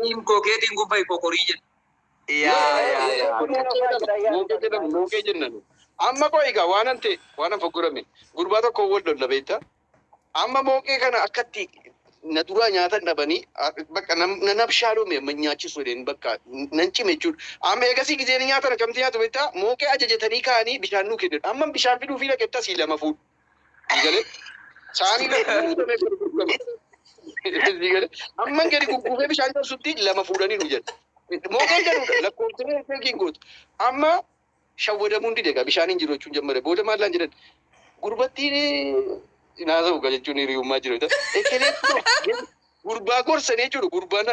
Im kokeetiin kun fa'i kokorii jedha. Muukee jennan. Amma koo egaa waan ante waan fagurame gurbaa tokko wal lolla beektaa. Amma muukee kana akkatti na duraa nyaatan dhabanii bakka na nabshaaluu mee nyaachisu jedheen bakka nan cime jechuudha. Amma eegasii giseen nyaatan akkamti nyaatu beektaa muukee ajajatanii kaa'anii bishaan nuu kennan. Amma bishaan fiduu fi dhaqeetta sii lama fuudhu. Galee saanii guutamee gurgurama. Amma gadi gugguufee bishaan cabsutti lama fuudhanii nu jedha. Muukeen jedhudha lakkoofsanii eegiin gootu. Amma shawwadamuun dide egaa bishaan hin jiru jechuun jammare booda maallaan jedhan gurbattiin naasa'u jechuun hiriyummaa jiru. Ekelee gurbaa gorsanii jechuudha. Gurbaan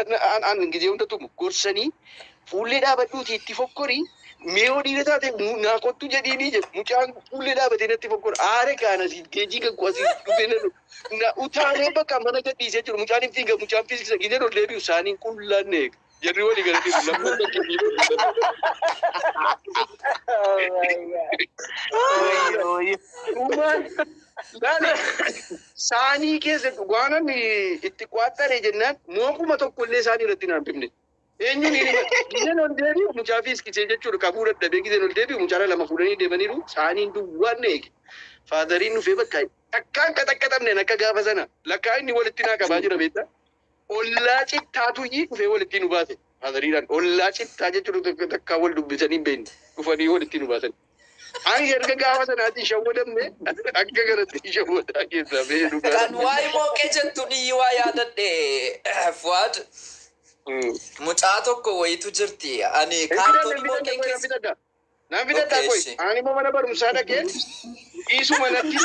aan gizee hunda tumu gorsanii fuullee dhaabadhuuti itti fokkorii meeyoo dhiira taate naa kottu jedhiinii jedhu mucaan fuullee dhaabatee natti fokkora aare kaana si geejii kan kuwasii dhufee na utaalee bakka mana gadhiisee jiru mucaan hin fiiga mucaan fiigisa gizeen ol deebi'u saaniin qullaanne eega. Jadi wali galati lambat kini. Dani sani kese guana ni itti kuatare jennan mookuma tokkollee sani irratti naan bifne. Eenyu ni gizeen ol deebi'u mucaa fiiskisee jechuudha kafuudha dhabee gizeen ol deebi'u mucaala lama fuudhanii deemaniiru saaniin duwwaan eege. Faadariin dhufee bakka akkaan qaxaqqaxamneen akka gaafa sana lakkaa inni walitti naa qabaa jira beektaa. Ollaa cittaatu iyyuu dhufee walitti nu baase. Faadariidhaan ollaa cittaa jechuudha takkaa wal dubbisanii beekni dhufanii walitti nu baasan. Ani erga gaafa sanaatiin shawwadamne akka garatti shawwadaa keessaa bahee dhugaa. Kan waa'ee muukee jettu dhiyyii waa yaadadhe Fuwaad. Mucaa tokko wayitu jirti. Ani kaartoonii muukee keessa. Naan fidadhaa koyi. Ani immoo mana barumsaa dhaqee dhiisuma natti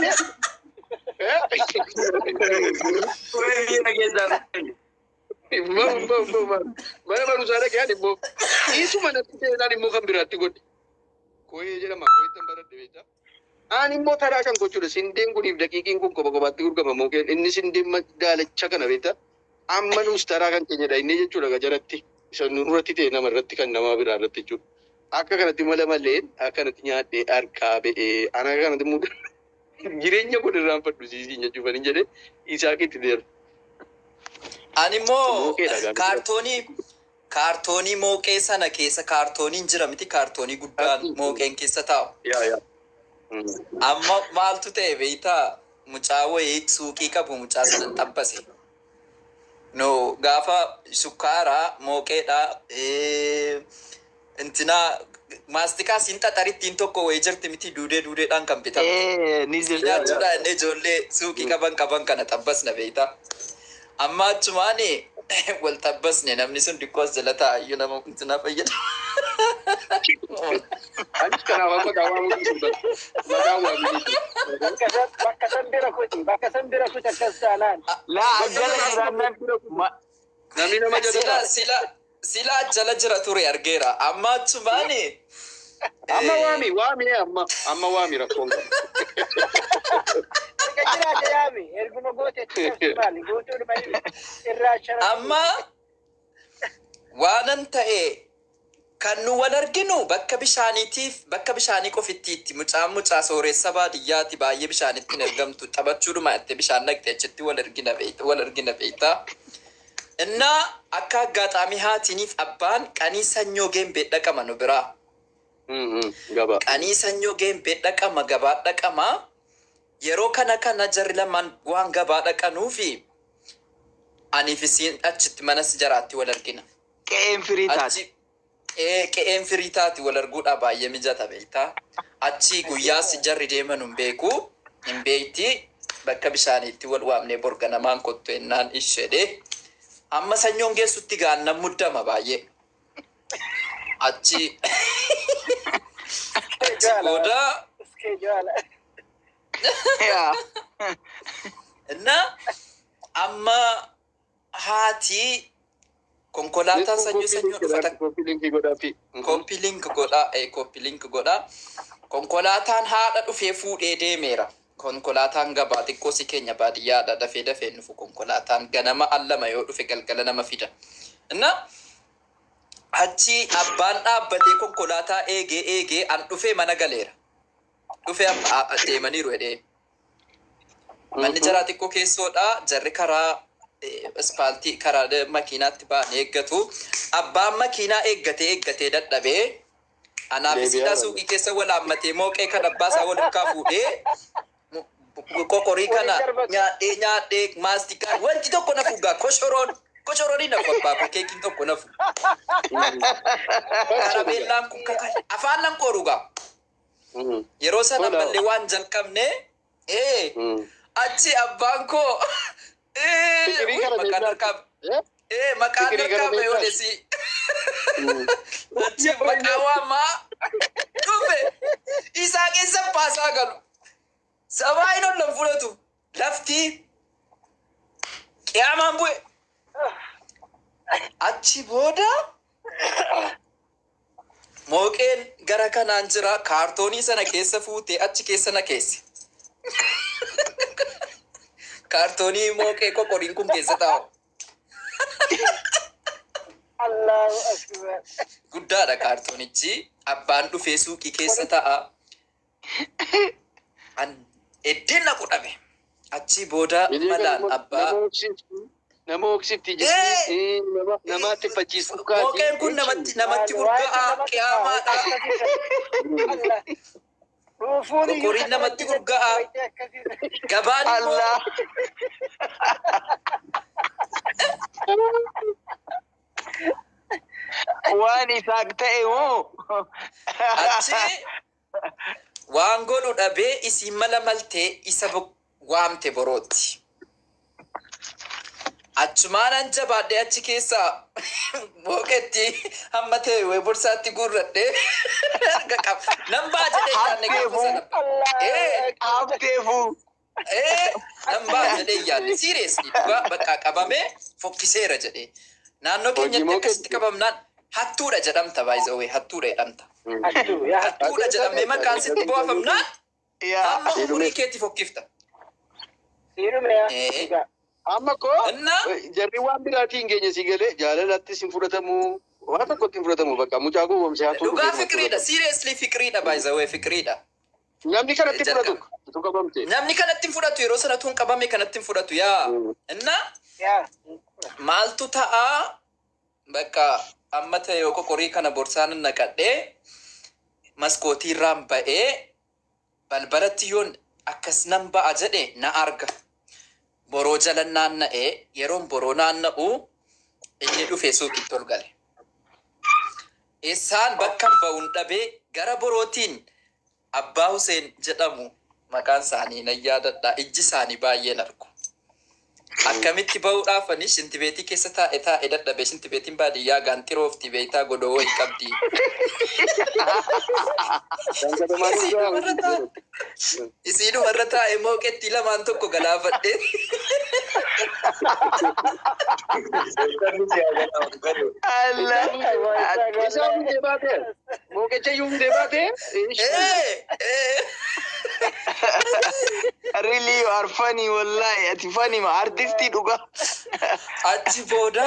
mana barumsaa dhaqee ani immoo dhiisuma natti ta'e immoo kan biraatti godhe. Koyee jedhama koyeettan baradhe beektaa. Ani immoo taraa kan gochuudha sindeen kuniif daqiiqiin kun kopha kophaatti gurgama muukeen inni sindeen daalacha kana beektaa. Amma nuus taraa kan keenyadha inni jechuudha gajaratti isa nurratti ta'e nama irratti kan namaa biraa irratti jechuudha. Akka kanatti mala malee akkanatti nyaadhee harkaa ba'ee ana kanatti muda jireenya kun irraan fadhu siisiin jechuuf ani jedhee isaa kitti deera. Ani immoo kaartoonii muukee sana keessa kaartooniin jira miti kaartoonii guddaan muukeen keessa taa'u. Amma maaltu ta'e beektaa mucaa wayii suuqii qabu mucaa sana xabbase. No gaafa sukkaaraa muukeedhaa intina maastikaa siin xaxarittiin tokko wayii jirti miti duudeedhaan kan bitamu. Ni jirti. Nyaachuudha inni ijoollee suuqii qaban kana xabbasna beektaa. Amma achumaani wal xabbasne namni sun dikkoos jala taa'ayyuu nama intina fayyada. Anis kanaaf amma qaawwaa mul'isuudha. Maqaan waa mul'isu. Bakka san bira kuti akkas taanaan. Laa jala jiraannan Namni nama jala Sila jala jira ture argeera. Amma achumaani. Amma amma waami rakkoon qabu. Jiraate yaami erguma goote maali gootuun maali irraa shara. Amma waanan ta'e kan nu wal arginu bakka bishaanii qofittiitti mucaa sooressa baadiyyaati baay'ee bishaanitti ergamtu taphachuudhuma itti bishaan dhaqxee achitti wal argina beektaa. Innaa akka aggaxaamii haatiniif abbaan qanii sanyoo geembee dhaqama nu biraa. Qanii sanyoo geembee dhaqama gabaa dhaqama. Yeroo kana jarri lamaan waan gabaa dhaqanuufi aniif isiin achitti manas jaraatti wal argina. qe'een firii taati. Qe'een firii taati wal arguudha baay'ee mijata beektaa. Achi guyyaas jarri deeman hin beekti bakka bishaaniitti wal waamnee borga namaan kottu ennaan ishedhe. Amma sanyoon geessutti gaannan muddama baay'ee. Achi booda na amma haati konkolaataa sanyoo dhufata koppilink godha. Konkolaataan haadha dhufee fuudhee deemeera. Konkolaataan gabaa xiqqoo si keenya baadiyyaadha dafee nufu konkolaataan ganama allama yoo dhufe galgala nama fida. Na achi abbaan dhaabbatee konkolaataa eegee an dhufee mana galeera. Dhufee deemaniiru jedhee. Manni jaraa xiqqoo keessoodha jarri karaa ispaaltii karaa makiinaatti ba'an eeggatu. Abbaan makiinaa eeggatee dadhabee anaaf isiidhaa suuqii keessa wal haammatee mooqee kan abbaa isaa wal hirkaa fuudhee qoqorii kana nyaadhee maastikaan wanti tokko nafu gaa koshoroon nafu abbaa koo keekiin tokko nafu. Karameellaan kun kakal afaan nan qoru gaa. Yeroo sana mallee waan jalqabne achi abbaan koo maqaan dirqama yoo desi achi maqaa waamaa dhufe isaa keessa baasaa galu sabaa hin ollan fudhatu lafti qiyaamaan bu'e achi booda mooqeen gara kanaan jira kaartoonii sana keessa fuutee achi keessa na keesse. Kaartoonii mooqee qoqoriin kun keessa taa'u. Allahu akbar. Guddaadha kaartoonichi. Abbaan dhufee suuqii keessa taa'a. Eddeen na kudhame. Achi booda malaan abbaa. Nama oksifti jechuun namaatti fachiisu kaati. Mooqeen kun namatti urga'aa qiyaamaadha. Qoqoriin namatti urga'aa. Gabaan immoo. Waan isaak ta'e moo? Achi waan godhu dhabee isiin mala maltee isa waamte borootti. Achumaanan jabaadhee achi keessa mooqetti hamma ta'e wayii borsaatti guurradhee harka qaba. Nan baa jedhee yaadne gaafa sana. Hafteefu. Nan baa jedhee yaadne seriously dhugaa bakka qabamee fokkiseera jedhee. Naannoo keenyatti akkasitti qabamnaan hattuudha jedhamta baay'ee hattuudha jedhamta. Hattuudha jedhamee maqaan sitti bu'afamnaan amma umurii keetti fokkifta. Amma koo jarri waan biraatii hin geenye si galee jaalalattis hin fudhatamu waan tokkotti hin fudhatamu bakka mucaa goomsee hatuu. Dhugaa fikriidha seriously fikriidha baay'ee fikriidha. Namni kanatti fudhatu tu qabamte. Namni kanatti fudhatu yeroo sanatu hin qabame kanatti fudhatu yaa. Inna maaltu ta'a bakka amma ta'e yoo qoqorii kana borsaan naqadhee maskootii irraan ba'ee balbalatti yoon akkas nan ba'a jedhe na arga. Boroo jala naanna'ee yeroon boroo naanna'u inni dhufee suuqitti ol gale. Isaan bakka ba'uun dhabee gara borootiin Abbaa Huseen jedhamu maqaan isaanii nan yaadadha. Ijji isaanii baay'een argu. Akkamitti ba'uudhaaf ani shintibeetii keessa taa'e dadhabee shintibeetiin baadiyyaa gaantiroofti beektaa godoo wayii qabdi. Isiidhuma irra taa'e mooqetti lamaan tokko galaafadhee. Mooqecha iyyuu hundee baatee. Really you are funny wallahi ati funny ma artistii dhuga. Achi booda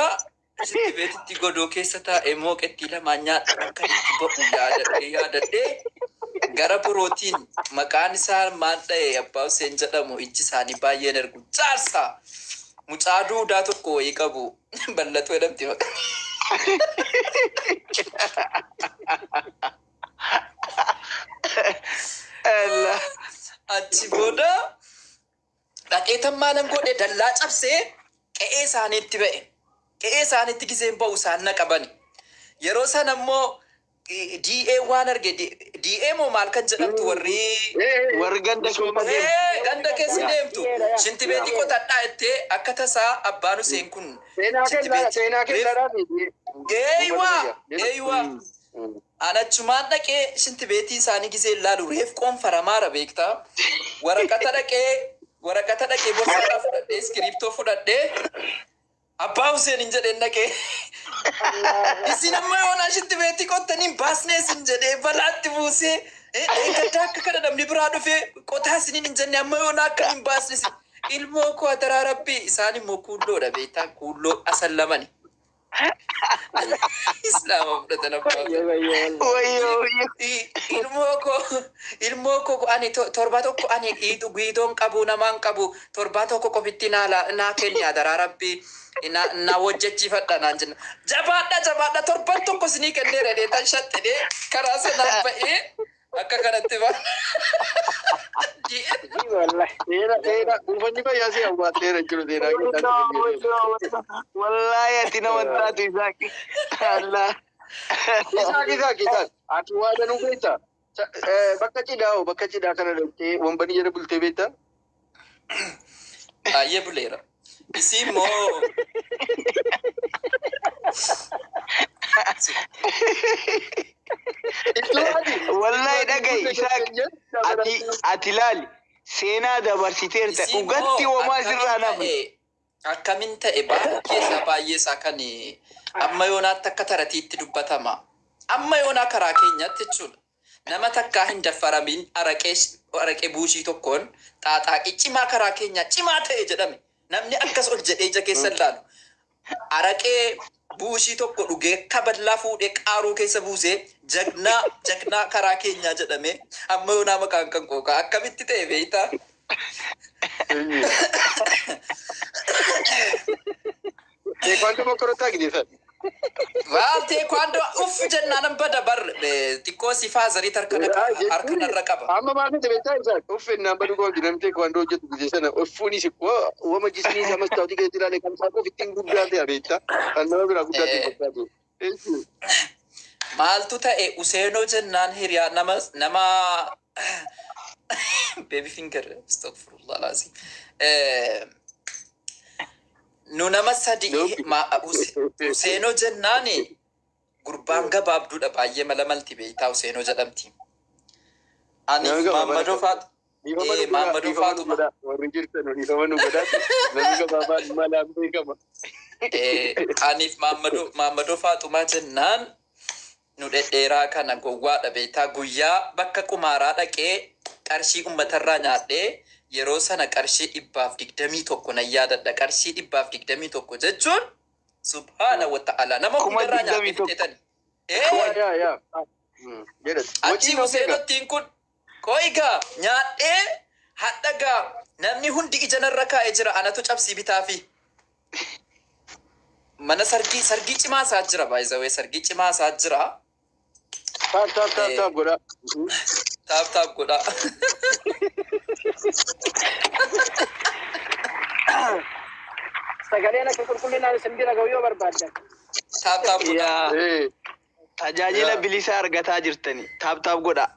shintibeetitti godoo keessa taa'e mooqetti lamaan nyaadha akka itti ba'u yaadadhee gara borootiin maqaan isaa maal ta'e Abbaa Huseen jedhamu ijji isaanii baay'een ergu jaarsa mucaa duudaa tokko wayii qabu bal'atu jedhamti maqaa. Achi booda dhaqeetan maalan godhe dallaa cabsee qe'ee isaaniitti ba'e. Qe'ee isaaniitti giseen ba'u isaan na qabani. Yeroo sana immoo DA waan arge DA moo maal kan jedhamtu warri ganda ganda keessa deemtu shintibeetii qotadhaa jettee akka tasaa Abbaan Huseen kun seenaa keessaadhaaf. Eeyyuwaa. Anachumaan dhaqee shintibeetii isaanii gisee ilaalu reef qoonfaramaara beektaa. Waraqata dhaqee borsaadhaa fudhadhee iskiriiptoo fudhadhee Abbaa Huseen hin jedheen dhaqee. Isin amma yoonaa shintibeetii qottanii baasnee isin jedhee balaatti buusee eeggaddaa akka kana namni biraa dhufee qotaa isiniin hin jenne amma yoonaa akka hin baasne ilmoo koo adaraa rabbii isaan immoo kuulloodha beektaa kuulloo asan lamani. Islaama fudhatan abbaa. Wayyo wayyo. Ilmoo koo ani torba tokko ani guidoon qabu namaan qabu torba tokko qofitti naa kenni adaraa rabbii na hojjechiifadha naan jenna. Jabaadha torban tokko sinii kennee redheetan shaxxidhee karaa sanaan ba'ee akka kanatti ba. Uffanni fayyaa si hawwaatteera jiru Wallahi ati nama taatu Isaaki. Allah. Isaak. Ati waa danuu beektaa? Bakka cidhaa kana dhaqxee wambanii jala bultee beektaa? Baay'ee buleera. Isii immoo Wallahi dhaga'i Isaaki. Ati laali. Seenaa dabarsiteerta dhugatti homaa sirraa namni. Akkamiin ta'e baay'ee isaa kan amma yoonaatti akka taratiitti dubbatama. Amma yoonaa karaa keenyatti jechuudha. Nama takkaa hin daffaramin araqee buushii tokkoon xaaxaaqii cimaa karaa keenyaa cimaa ta'e jedhame. Namni akkas ol jedhee ija keessa ilaalu. Araqee buushii tokko dhugee kaballaa fuudhee qaaruu keessa buusee jagnaa karaa keenyaa jedhame. Amma yoonaa maqaan kan qooqaa akkamitti ta'e beektaa? Teekwaandoo mokkorotaa gideessan. Teekwaandoo uffi jennaan bada bar xiqqoo si faazarii harka narra qaba. Amma maal ta'e beektaa isaa uffi innaan badu koo dinamni teekwaandoo hojjetu gideessan uffuunis wama jisnii samas ta'uti keessatti ilaalee kan isaa ittiin guddaa ta'e beektaa kan nama biraa guddaa ta'e fakkaatu. Maaltu ta'e Useenoo jennaan hiriyaa nama baby finger astaghfirullah lazim. Nu nama sadi Useenoo jennaani gurbaan gabaabduudha baay'ee mala malti beektaa Useenoo jedhamti. Ani Maammadoo Faatuma. Warri jirtan dhiifama nu godhaati. Namni gabaabaan malaan beekama. Aniif Maammadoo Faatumaa jennaan nu dhedheeraa kana gowwaadha beektaa guyyaa bakka qumaaraa dhaqee qarshii uummatarraa nyaadhee yeroo sana qarshii 121 nan yaadadha. Qarshii 121 jechuun subhaana wa ta'ala nama hundarraa nyaatteetan. Achi Useenottiin kun qoigaa nyaadhee hadhagaa namni hundi ija narra kaa'ee jira anatu cabsii bitaa fi mana sargii cimaa isaa jira baay'isawee sargii cimaa isaa jira. Taap godhaa. Taap godhaa. Sagaleen akka qulqullinaan isin bira ga'u yoo barbaaddan. Taap godhaa. Tajaajila bilisaa argataa jirtani. Taap godhaa.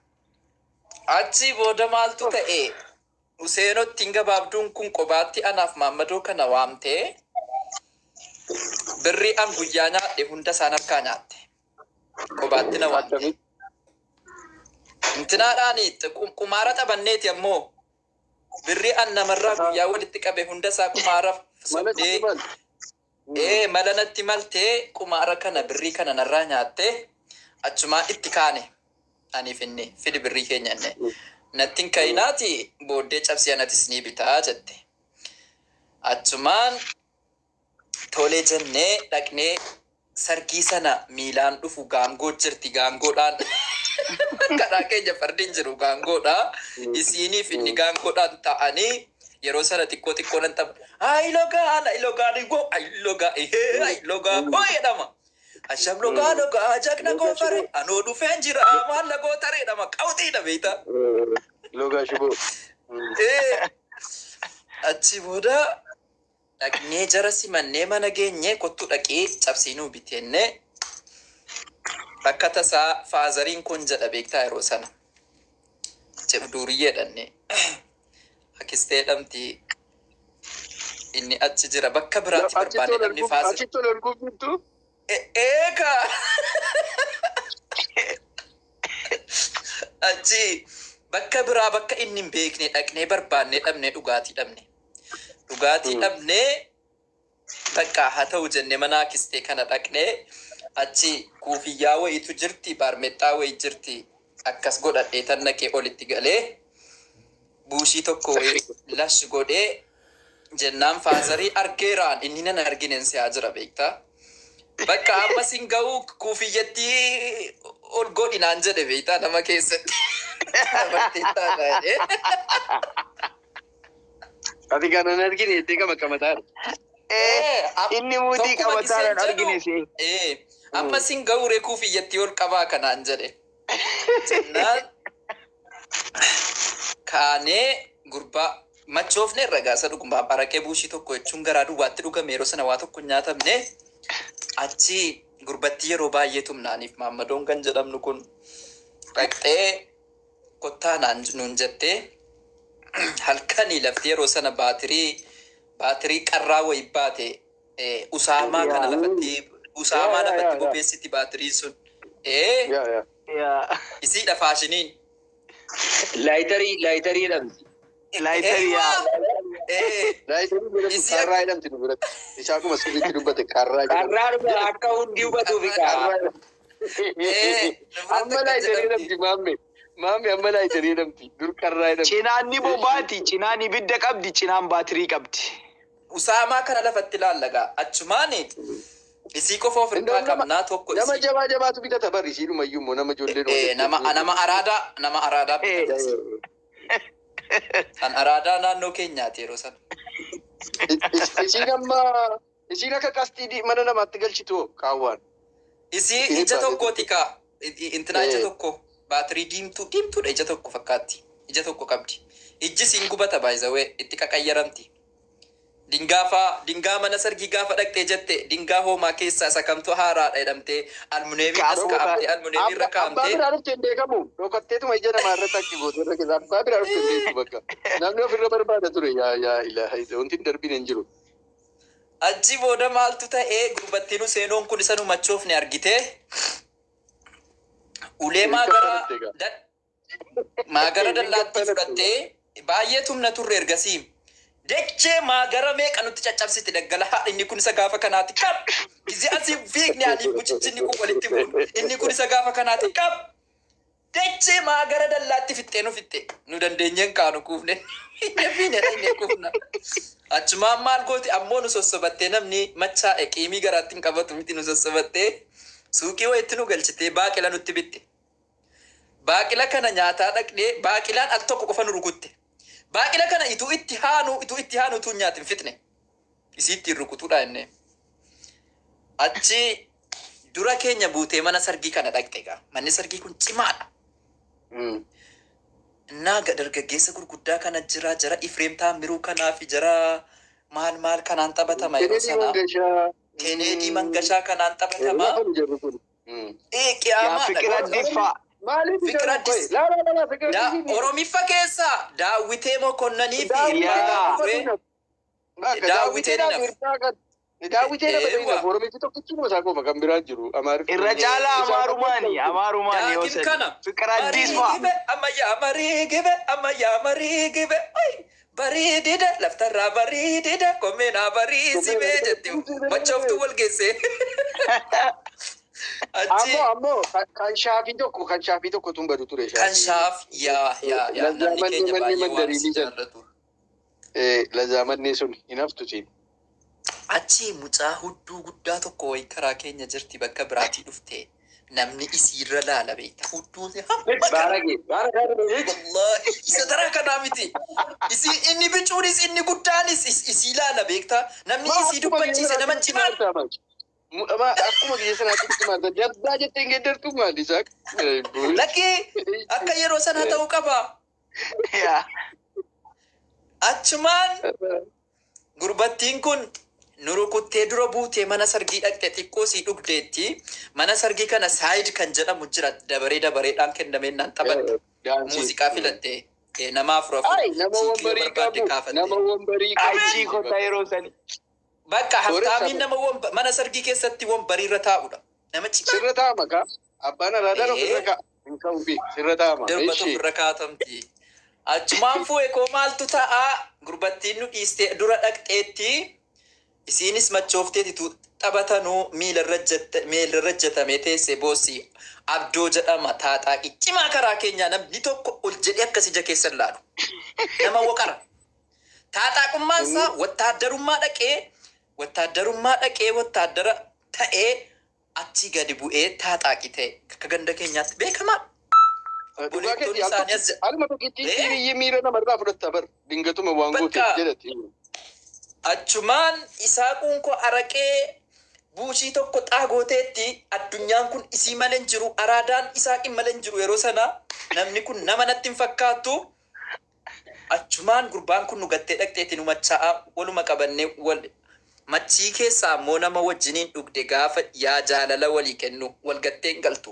Achi booda maaltu ta'e Useenottiin gabaabduun kun qobaatti anaaf Maammadoo kana waamtee birrii an guyyaa nyaadhe hunda isaan harkaa nyaatte. Qobaatti na waamte. Intinaadhaani qumaara taphanneeti ammoo birrii an namarraa guyyaa walitti qabe hunda isaa qumaara sobdee mala natti maltee qumaara kana birrii kana narraa nyaatte achumaan itti kaane aniif inni fidi birrii keenya inni nattiin ka'inaati booddee cabsii anatis ni bitaa jette. Achumaan tolee jennee dhaqnee sargii sana miilaan dhufu gaangoo jirti gaangoodhaan karaa keenya fardiin jiru gaangoodha. Isiiniif inni gaangoodhaan ta'anii yeroo sana xiqqoo nan tapha. Ayilogaa koo jedhama. Asham logaa jagna goofare anoo dhufeen jira maal lagoo tareedhama qawxiidha beektaa. Logaa shiboo. Achi booda dhaqnee jara simannee mana geenye kottu dhaqee cabsiinuu biteenne bakka tasaa faazariin kun jedha beektaa yeroo sana cibduuriyyeedhanne akistee dhamti inni achi jira bakka biraatti barbaanne dhabni faazari. Achi tola arguufitu. Eega achi bakka biraa bakka inni hin beekne dhaqnee barbaannee dhabnee dhugaatii dhabne. Dhugaatii dhabnee bakka haa ta'u jennee mana akistee kana dhaqnee achi kuufiyyaa wayiitu jirti baarmexxaa wayii jirti akkas godhadhee tan naqee olitti galee buushii tokko lash godhee jennaan faazarii argeeraan inni nan argineen si'aa jira beektaa. Bakka amma singa'uu kuufiyyatti ol godhinaan jedhe beektaa nama keessatti. Amartii taanaadhe. Ati kanan argine itti qaqqabataa. Inni muutii qabataan argine si. Amma singa'uu ree kuufiyyatti ol qabaa kanaan jedhe. Jennaan kaanee gurbaa machoofne irra gaasa dhugumaa baraqee buushii tokko jechuun garaa duwwaatti dhugame yeroo sana waa tokko nyaatamne achi gurbatti yeroo baay'ee tumnaaniif maammadoon kan jedhamnu kun dhaqxee kottaa nuun jettee halkanii lafti yeroo sana baatirii qarraa wayii baate usaamaa kana lafatti bobeessiti baatiriin sun. Isiidha faashiniin. Laayitarii dhabdi. Laayitarii Qarraa jedhamti nu biratti. Isaa akkuma sirriitti dubbate qarraa jedhamti. Qarraa dhugaa akka hundi hubatuufi qarraa. Amma laayitarii jedhamti maamme. Maamme amma laayitarii jedhamti. Dur qarraa jedhamti. cinaan ni bobaati. Cinaan ibidda qabdi. Cinaan baatirii qabdi. Usaamaa kana lafatti laallagaa achumaani isii qofa ofirraa qabnaa tokko Nama jabaatu bitata barri isii dhumayyuu immoo nama ijoollee nama araadaa bitata. Kan araadaa naannoo keenyaati yeroo sana. Isiin akka qastii mana namaatti galchitu kaawwaan. Isii ija tokkooti kaa intinaa ija tokko baatirii diimtuudha ija tokko fakkaatti. Ija tokko qabdi. Ijji siin gubata baay'isawee itti qaqayyaramti. Dingaa mana sargii gaafa dhaqxee jette dingaa hoomaa keessaa isa kamtu haaraadha jedhamtee almuneemii as kaa'amtee almuneemii irra kaa'amtee. Abbaa biraa dhufte hin beekamu. Dhokatteetuma ija namaa irratti akki goote irra keessa abbaa biraa dhufte hin beeku bakka. Namni ofirra barbaada ture yaa ilaaha wanti hin darbine hin jiru. Achi booda maaltu ta'ee gurbattiin seenoon kun isa nu machoofne argitee ulee maagara dallaattii fudhattee baay'ee tumna turre ergasii. Dechee maagara meeqa nutti caccabsiti daggala haadha inni kun isa gaafa kanaati qab. Gizi asii fiigni ani mucichi inni kun walitti fuudhu inni kun isa gaafa kanaati qab. Dechee maagara dallaatti fixxee nu fixxe nu dandeenyeen kaanu kuufne fiine dhaqnee kuufna. Achumaan maal gooti ammoo nu sossobattee namni machaa qiimii garaatti hin qabatu miti nu sossobattee suuqii wayitti nu galchitee baaqila nutti bitte. Baaqila kana nyaataa dhaqnee baaqilaan al tokko qofa nu rukutte. Baaqila kana ituu itti haanu utuu nyaatin fixne isiitti rukutuudha inni. Achi dura keenya buutee mana sargii kana dhaqxe egaa manni sargii kun cimaadha. Innaa dargaggeessa gurguddaa kana jara Ifreem Taamiruu kanaa fi jara maal kanaan taphatama yeroo sana. Keeneedii Mangashaa kanaan taphatama. Qiyaamaa. Fikra Addis Oromiffa keessa daawwitee Mokonnanii fi daawwitee Oromiffi tokkichi gosa qofa kan biraa jiru. Irra caalaa Amaarumaani yoo sana. Fikra Addis fa'a. Ammayyaa mariigibe bareedida laftarraa bareedida koomeenaa bariisibee jetti machooftu wal geesse. Ammoo kan shaafii tokko tun badu ture. Kan shaaf yaa namni keenya baay'ee waan si jaallatu. Lazaamanni sun hin haftu siin. Achi mucaa hudduu guddaa tokko wayii karaa keenya jirti bakka biraatii dhufte namni isiirra laala beekta hudduun isa daraa kanaa miti. Inni bicuunis inni guddaanis isii laala beekta namni isii dubbachiise nama cimaan. Akkuma biyya sanaatti maal jabdaa jettee geeddartu maal isaa? Lakkii akka yeroo sana ta'uu qaba. Achumaan gurbattiin kun nu rukuttee dura buutee mana sargii dhaqxe xiqqoo sii dhugdeetti mana sargii kana saayid kan jedhamu jira dabareedhaan kennameenaan taphatte muuziqaa filatte nama afur nama wambarii qabu nama wambarii Achi kota yeroo sani. bakka haftaamiin nama mana sargii keessatti wambarii irra taa'udha nama cimaa sirra taa'ama kaa abbaan alaadaa ofirra kaa hin ka'u fi sirra taa'ama. Darbatu ofirra kaatamti. Achumaan fu'e koo maaltu ta'a gurbattiin nu dhiistee dura dhaqxeetti isiinis machoofteetitu taphatanuu miilarra jetame teessee boosii abdoo jedhama taaxaaqi cimaa karaa keenyaa namni tokko ol jedhee akkas ija keessan laalu nama waqara taaxaaqummaan isaa wattaaddarummaa dhaqee wattaaddara ta'ee achi gadi bu'ee taaxaaqi ta'e akka ganda keenyaatti beekamaa. Dhugaa keetti alma tokkitti biyyi miira namarraa fudhatta bar dingatuma waan goote jedhati. Achumaan isaa kunkoo araqee buushii tokko xaagooteetti addunyaan kun isii malee hin jiru araadaan isaa malee hin jiru yeroo sana namni kun nama natti hin fakkaatu. Achumaan gurbaan kun nu gattee dhaqxeetti nu machaa'aa waluma qabannee wal machii keessaa ammoo nama wajjiniin dhugde gaafa yaa jaalala walii kennu wal gattee hin galtu.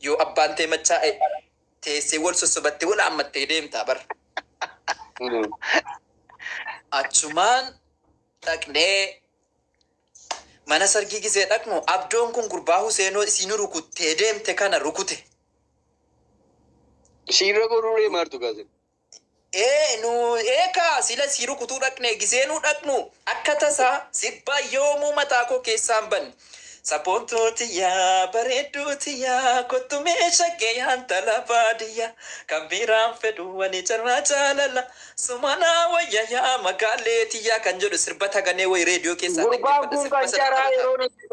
Yoo abbaan ta'e machaa'e teessee wal sossobattee wal hammattee deemtaa bar. Achumaan dhaqnee mana sargii gisee dhaqnu abdoon kun gurbaa Huseenoo isiin rukuttee deemte kana rukute. Siirra goruree maartu kaase. Nu eekaa sila si rukutuu dhaqne giseenuu dhaqnu akka tasaa sibbaa yoomuu mataa koo keessaan banne. Sapoontuuti yaa bareedduuti yaa kottumee shaggee yaantala baadiyyaa kan biraan fedhu wani carraa jaalala sumanaa wayya yaa magaalleeti yaa kan jedhu sirba taganee wayi reediyoo keessaa gurbaan kun kan jaraa yeroo natti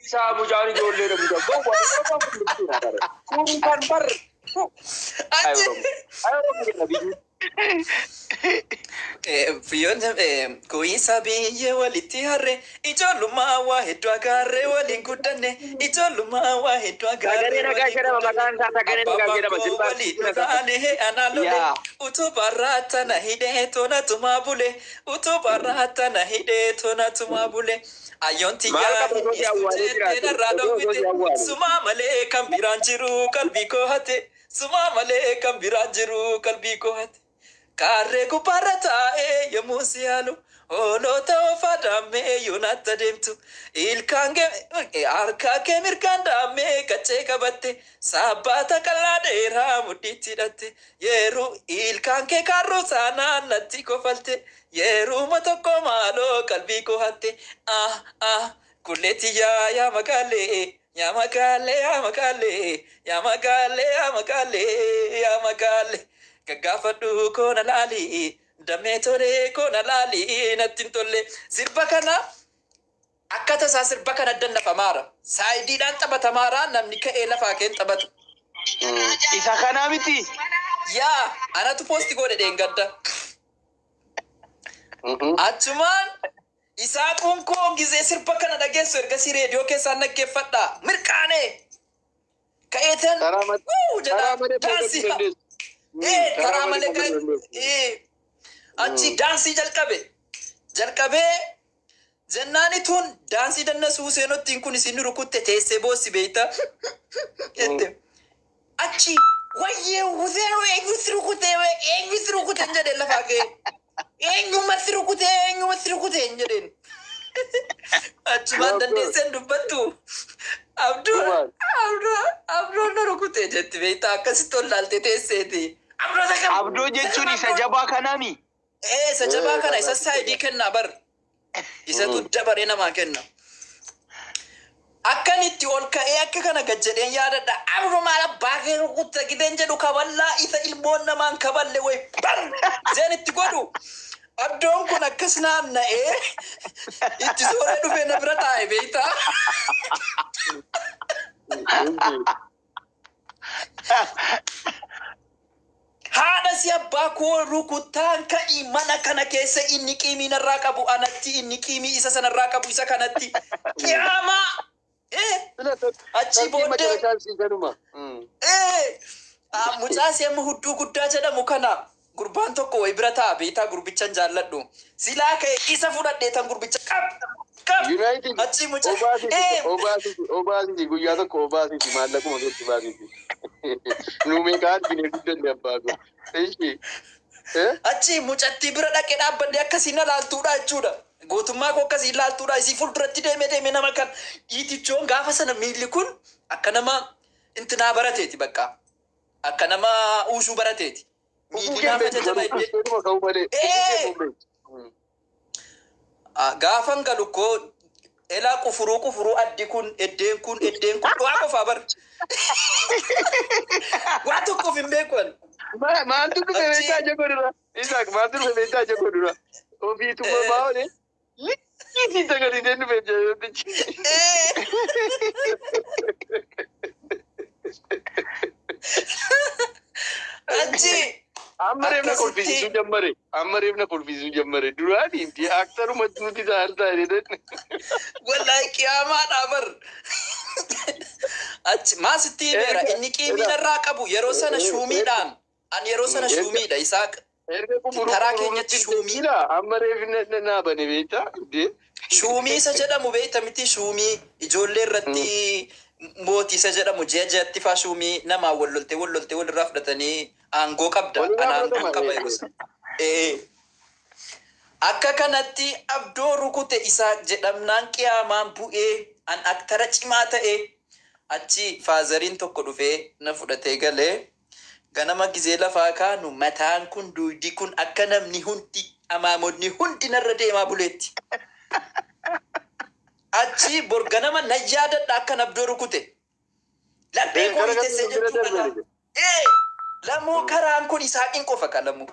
isaa bujaan ijoollee dhabuudha. Kun kan bar. Fiyoon kuyiisa biyye walitti harre ijoollummaa waa hedduu agarree waliin guddanne ijoollummaa waa hedduu agarree utubarraa tana hidhee tonatumaa bule utubarraa tana hidhee tonatumaa bule ayyoonti yaadheedharraa dhowwite sumaa malee kan biraan jiru qalbii koo hate sumaa malee kan biraan jiru qalbii koo hate. Karre kupara tae ya musialu olota ofadame yunata demtu ilkange arka ke mirkanda me kache kabatte sabata kaladera muditi datte yeru ilkange karro sana natti ko falte yeru matoko malo kalbi ko hatte kuleti ya magale ya magale ya magale ya magale ya magale ya magale. Gaafadhu koona laali damee tolee koona laali nattiin tolle sirba kana akka tasaa sirba kana dannafamaara saayidiidhaan taphatamaara namni ka'ee lafaa keen taphatu. Isa kanaa miti. Yaa anatu poosti godhe dheengadda. Achumaan isaa kunkoo gizee sirba kana dhageessu ergasii reediyoo keessaan dhaggeeffadha mirqaanee ka'eetan jedha daansi. Karaa malee kan achi daansii jalqabee jennaani tun daansii dannasu Huseenottiin kun isin rukutte teessee boossi beeyta achi wayyee Huseenoo eenyutti rukute hin jedheen lafaa kee eenyumatti rukute hin jedheen achumaan dandeesseen dubbattu abdoon na rukute jetti beeyta akkasitti ol laalte teesseeti. Abdoo jechuun isa jabaa kanaami. Isa jabaa kana isa saayidii kennaa bar. Isatu dabaree namaa kenna. Akkanitti ol ka'ee akka kana gad jedheen yaadadha. Abdoo maal abbaa kee rukutta gideen jedhu kaballaa isa ilmoon namaan kaballe wayi bar jeen itti godhu. Abdoon kun akkas naanna'ee itti sooree dhufee na bira taa'e beeytaa. Haadha si abbaa koo rukuttaan ka'ii mana kana keessa inni qiimii narraa qabu anatti inni qiimii isa sanarraa qabu isa kanatti qiyaamaa achi booddee mucaa seema hudduu guddaa jedhamu kana gurbaan tokko way bira ta'a beeytaa gurbichan jaalladhu silaa ka'e isa fudhadhee tan gurbicha qab achi mucaa Obaasiti guyyaa tokko obaasiti maallaquma keessi baasiti. Nuumeekaan binee guddanne abbaatu. Achi mucattii bira dhaqee dhaabbadde akkasii na laaltuudha jechuudha. Gootummaa koo akkasii laaltuudha isii fuulduratti deeme nama kan dhiitichoon gaafa sana miilli kun akka nama intinaa barateeti bakka. Akka nama uusuu barateeti. Miilli gaafa jajjaba gaafan galu koo elaa kufuruu addi kun eddeen kun waa qofaa bar. Waa tokkoof hin beekuun. Maaltu dhufe beektaa jagoo dura? Isaak maaltu dhufe beektaa jagoo dura? Ofiituma baa'oone Isi sagadi den beja. Achi. Ammarevna kolfisiisu jammare. Ammarevna kolfisiisu jammare. Durani inti aktaru nuti saalta jedhe. Wallahi qiyaamaa dhaabar. Achi maasitti beera inni qiimiin irraa qabu yeroo sana shuumiidhaan. Ani yeroo sana shuumiidha Isaaq. Karaa keenyatti shuumii. Ammarevna naabane beektaa? Shuumii isa jedhamu beekta miti shuumii ijoollee irratti mootii isa jedhamu jeejatti faa shuumii namaa walloltee walirraa fudhatanii aangoo qabda. Ana aangoo qaba yeroo sana. Akka kanatti abdoo rukute Isaaq jedhamnaan qiyaamaan bu'ee an aktara cimaa ta'e achi faazariin tokko dhufee na fudhatee galee ganama gizee lafaa kaanu mataan kun duudi kun akka namni hundi amaamonni hundi narra deemaa buleetti. Achi bor ganama na yaadadha akkan abdoo rukute. Laphee koo itessee jechuudha. Lamoo karaan kun Isaaqiin qofa qalamu.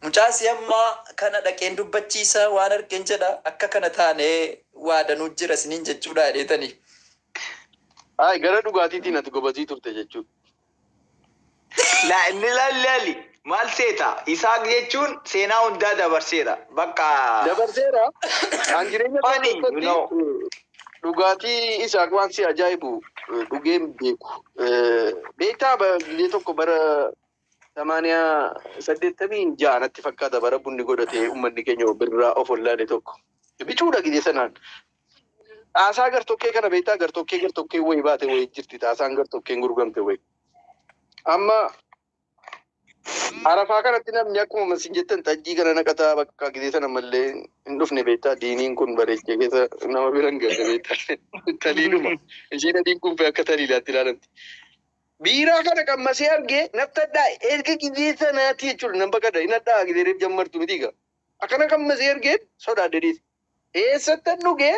Mucaasi amma kana dhaqeen dubbachiisa waan argeen jedha akka kana taanee waadanuu jira siniin jechuudha jedhetanii. Ay gara dhugaatiitiin ati gobatii turte jechuudha. La inni lalli maal seeta Isaaq jechuun seenaa hundaa dabarseera. Bakka dabarseera. An jireenya dhugaatii Isaaq waan si ajaa'ibu dhugeen beeku. Beektaa biyya tokko bara 86 natti fakkaata bara bunni godhate uummanni keenya birraa of wallaale tokko. Bichuudha gidee sanaan. Haasaa gartokkee kana beektaa gartokkee wayii baate wayii jirti. Haasaan gartokkeen gurguramte wayii. Amma arafaa kanatti namni akkuma masin jettan xajjii kana naqataa bakka gidee sana mallee hin dhufne beektaa diiniin kun bareechee keessa nama biran galle beektaa. Taliiluma. Ishiin adiin kun akka taliilaatti ilaalamti. Biiraa kana qammasee argee naftadhaa erga gidee sanaati jechuudha nan bakka hin addaa gideereef jammartu miti gaa. Akkana qammasee argee sodaaddeedis. Eessattan dhugee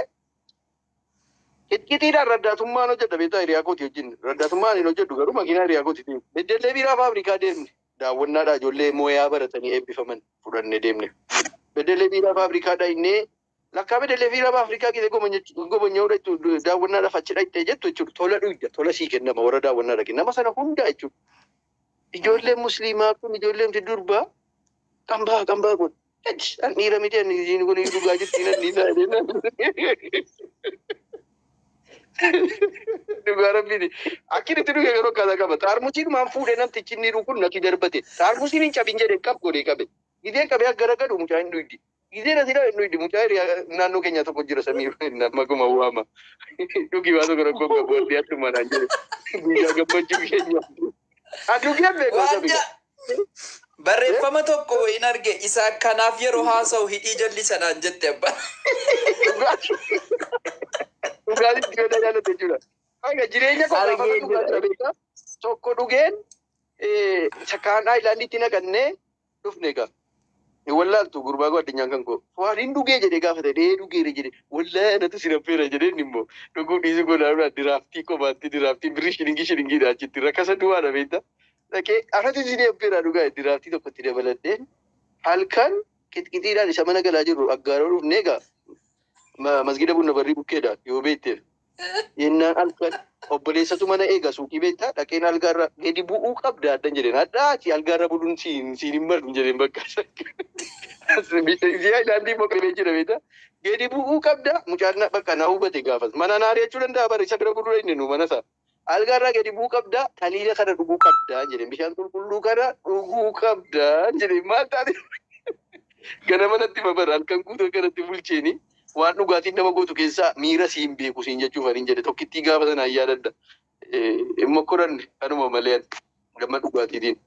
Kittiidhaan raddaatummaan hojjedha beektaa hiriyaa kooti wajjin. Raddaatummaan hin hojjedhu garuu makiinaa hiriyaa kootiitiin. Beddellee biiraa faabrikaa deemne. Daawwannaadhaa ijoollee mooyaa baratanii eebbifaman fudhannee deemne. Beddellee biiraa faabrikaadhaa innee lakkaa beddellee biiraa faabrikaa gisee gobonyaa'uudha jechuudha. Daawwannaadhaaf achi dhaqxee jettu jechuudha. Tola dhuyya tola sii kennama warra daawwannaadha kenna. Nama sana hundaa jechuudha. Ijoolleen musliimaa kun ijoolleen durbaa qambaa kun. An dhiira miti ani isiin kun dhugaa jirtiin an dhiiraa. Dhugaa rabbiiti. Akkinitti dhuge yeroo akkaataa qaba. Xaarmusiin maan fuudhee namtichi inni dhugu kun natti darbate. Xaarmusiin hin cabin jedhee qab godhee qabe. Gidee qabee gara gadu mucaa hin dhuydi. Gidee nasi dha hin dhuydi. Mucaa naannoo keenya tokko jira samii maguma waama. Dhugi waa tokko rakkoo qabu warri attumanaan jedhe. Guyyaa gammachuu keenya. Adugee beeku sabiidha. Barreeffama tokko hin arge isa kanaaf yeroo haasa'u hidhii jalli sanaan jette abba. Dhugaatiin dhiyoota jaalate jechuudha. Hanga jireenya qofaafatu tokko dhugeen sakkaan aayilaandiitti naqannee dhufne egaa. Wallaaltu gurbaa koo addunyaan kan koo. Waaliin dhugee jedhee gaafate dhugeera jedhee wallaa anatu sinaffeera jedheen immoo dhuguu dhiisuu godhaadhaa diraaftii qofaatti diraaftii birrii shilingiidha achitti rakkasa duwwaadha beektaa. Dhaqee anatu sinaffeera dhugaa diraaftii tokkotti dabaladhee halkan qixqixiidhaan isa mana galaa jiru aggaaroo dhufnee egaa. Masgida bunna barrii bukkeedha yoo beekteef. Yennaan halkan obboleessatu mana eega suuqii beektaa dhaqeen algaarra gadi bu'uu qabda addan jedheen. Addaati algaarra buluun siin hin malu jedheen bakka. Aayilaandii moqamee jira beektaa. Gadi bu'uu qabda mucaan bakka na hubate gaafas. Mana naaree jechuu danda'a bara isa bira buluu inni nu mana isaa. Algaarra gadi bu'uu qabda taliila kana dhuguu qabda jedheen. Bishaan qulqulluu kana dhuguu qabda jedheen. Maal taate ganama natti mabara halkan guutuu kanatti bulcheeni. Waan dhugaatiin nama gootu keessaa miira siin beeku siin jechuuf ani jedhe tokkittii gaafa sanaan yaadadda. Immoo koranne kanuma malee gamma dhugaatiitiin.